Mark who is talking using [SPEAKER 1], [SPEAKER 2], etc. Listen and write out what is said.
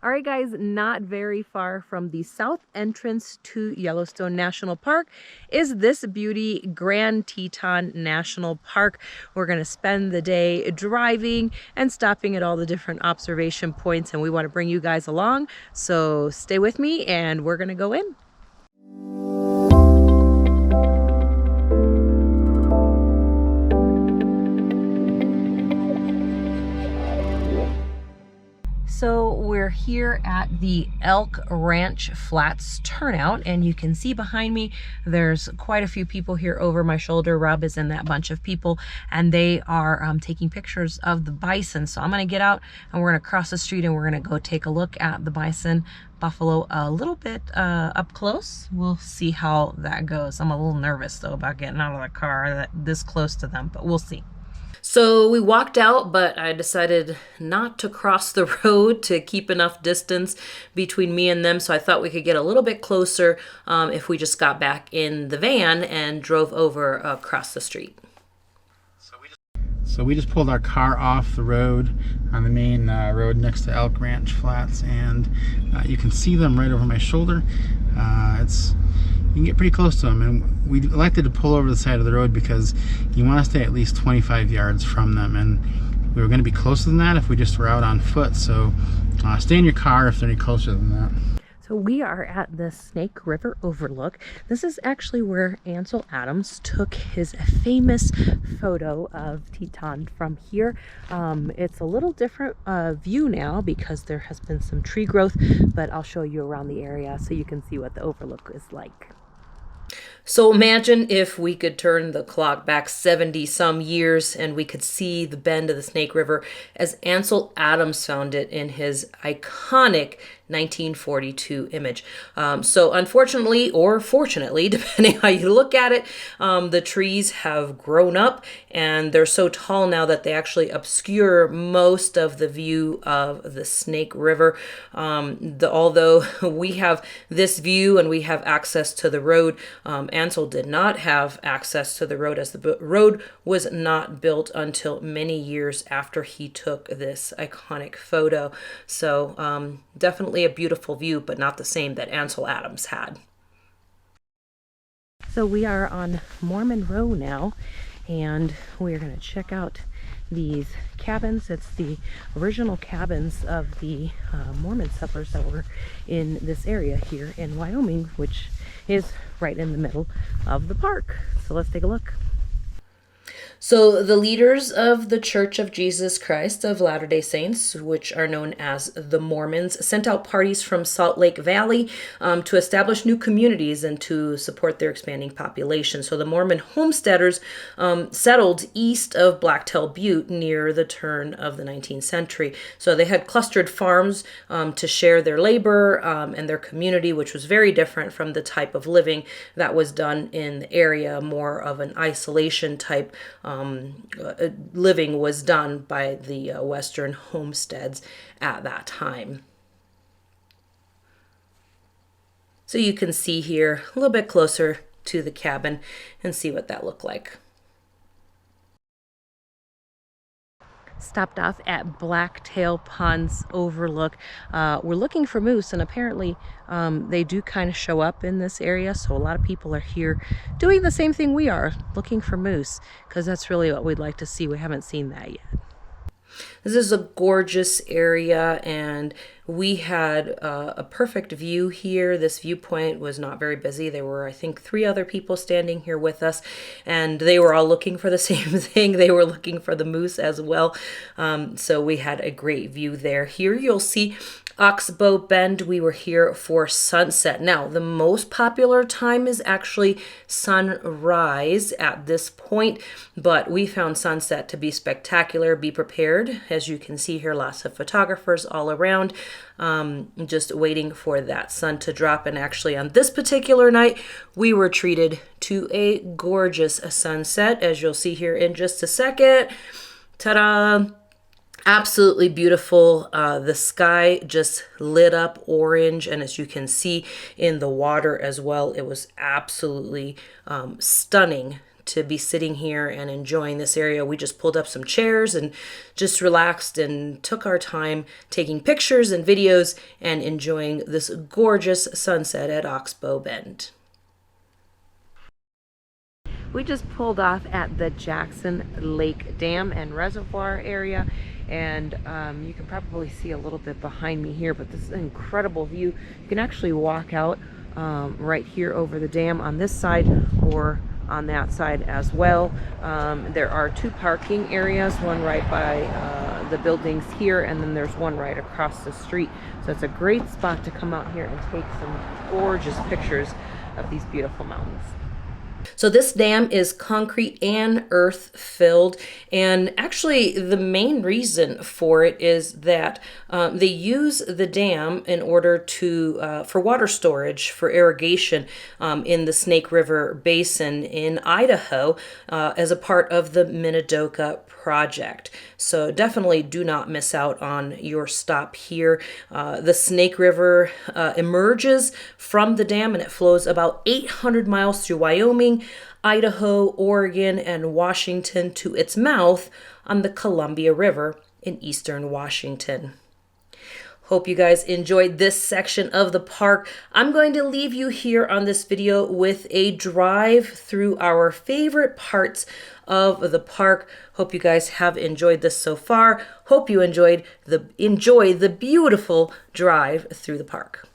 [SPEAKER 1] All right, guys, not very far from the south entrance to Yellowstone National Park is this beauty, Grand Teton National Park. We're going to spend the day driving and stopping at all the different observation points, and we want to bring you guys along. So stay with me, and we're going to go in. So we're here at the Elk Ranch Flats turnout, and you can see behind me there's quite a few people here over my shoulder. Rob is in that bunch of people, and they are taking pictures of the bison. So I'm going to get out and we're going to cross the street and we're going to go take a look at the bison buffalo a little bit up close. We'll see how that goes. I'm a little nervous though about getting out of the car this close to them, but we'll see. So we walked out, but I decided not to cross the road to keep enough distance between me and them. So I thought we could get a little bit closer if we just got back in the van and drove over across the street.
[SPEAKER 2] So we just pulled our car off the road on the main road next to Elk Ranch Flats, and you can see them right over my shoulder. You can get pretty close to them, and we elected to pull over the side of the road because you want to stay at least 25 yards from them, and we were going to be closer than that if we just were out on foot. So stay in your car if they're any closer than that.
[SPEAKER 1] So we are at the Snake River Overlook. This is actually where Ansel Adams took his famous photo of Teton from here. It's a little different view now because there has been some tree growth, but I'll show you around the area so you can see what the overlook is like.
[SPEAKER 3] So imagine if we could turn the clock back 70 some years and we could see the bend of the Snake River as Ansel Adams found it in his iconic 1942 image. So unfortunately, or fortunately, depending how you look at it, the trees have grown up and they're so tall now that they actually obscure most of the view of the Snake River. Although we have this view and we have access to the road, Ansel did not have access to the road, as the road was not built until many years after he took this iconic photo. So definitely a beautiful view, but not the same that Ansel Adams had.
[SPEAKER 1] So we are on Mormon Row now, and we're going to check out these cabins. It's the original cabins of the Mormon settlers that were in this area here in Wyoming, which is right in the middle of the park. So let's take a look.
[SPEAKER 3] So the leaders of the Church of Jesus Christ of Latter-day Saints, which are known as the Mormons, sent out parties from Salt Lake Valley to establish new communities and to support their expanding population. So the Mormon Homesteaders settled east of Blacktail Butte near the turn of the 19th century. So they had clustered farms to share their labor and their community, which was very different from the type of living that was done in the area. More of an isolation type living was done by the Western homesteads at that time. So you can see here a little bit closer to the cabin and see what that looked like.
[SPEAKER 1] Stopped off at Blacktail Ponds Overlook. We're looking for moose, and apparently they do kind of show up in this area, so a lot of people are here doing the same thing we are, looking for moose, because that's really what we'd like to see. We haven't seen that yet.
[SPEAKER 3] This is a gorgeous area, and we had a perfect view here. This viewpoint was not very busy. There were, I think, 3 other people standing here with us, and they were all looking for the same thing. They were looking for the moose as well. So we had a great view there. Here you'll see Oxbow Bend. We were here for sunset. Now, the most popular time is actually sunrise at this point, but we found sunset to be spectacular. Be prepared. As you can see here, lots of photographers all around, just waiting for that sun to drop. And actually on this particular night, we were treated to a gorgeous sunset, as you'll see here in just a second. Ta-da! Absolutely beautiful. The sky just lit up orange, and as you can see in the water as well, it was absolutely stunning to be sitting here and enjoying this area. We just pulled up some chairs and just relaxed and took our time taking pictures and videos and enjoying this gorgeous sunset at Oxbow Bend.
[SPEAKER 1] We just pulled off at the Jackson Lake Dam and Reservoir area, and you can probably see a little bit behind me here, but this is an incredible view. You can actually walk out right here over the dam on this side or on that side as well. There are two parking areas, one right by the buildings here, and then there's one right across the street. So it's a great spot to come out here and take some gorgeous pictures of these beautiful mountains.
[SPEAKER 3] So this dam is concrete and earth filled, and actually the main reason for it is that they use the dam in order to for water storage for irrigation in the Snake River Basin in Idaho as a part of the Minidoka project. So definitely do not miss out on your stop here. The Snake River emerges from the dam and it flows about 800 miles through Wyoming, Idaho, Oregon, and Washington to its mouth on the Columbia River in eastern Washington. Hope you guys enjoyed this section of the park. I'm going to leave you here on this video with a drive through our favorite parts of the park. Hope you guys have enjoyed this so far. Hope you enjoy the beautiful drive through the park.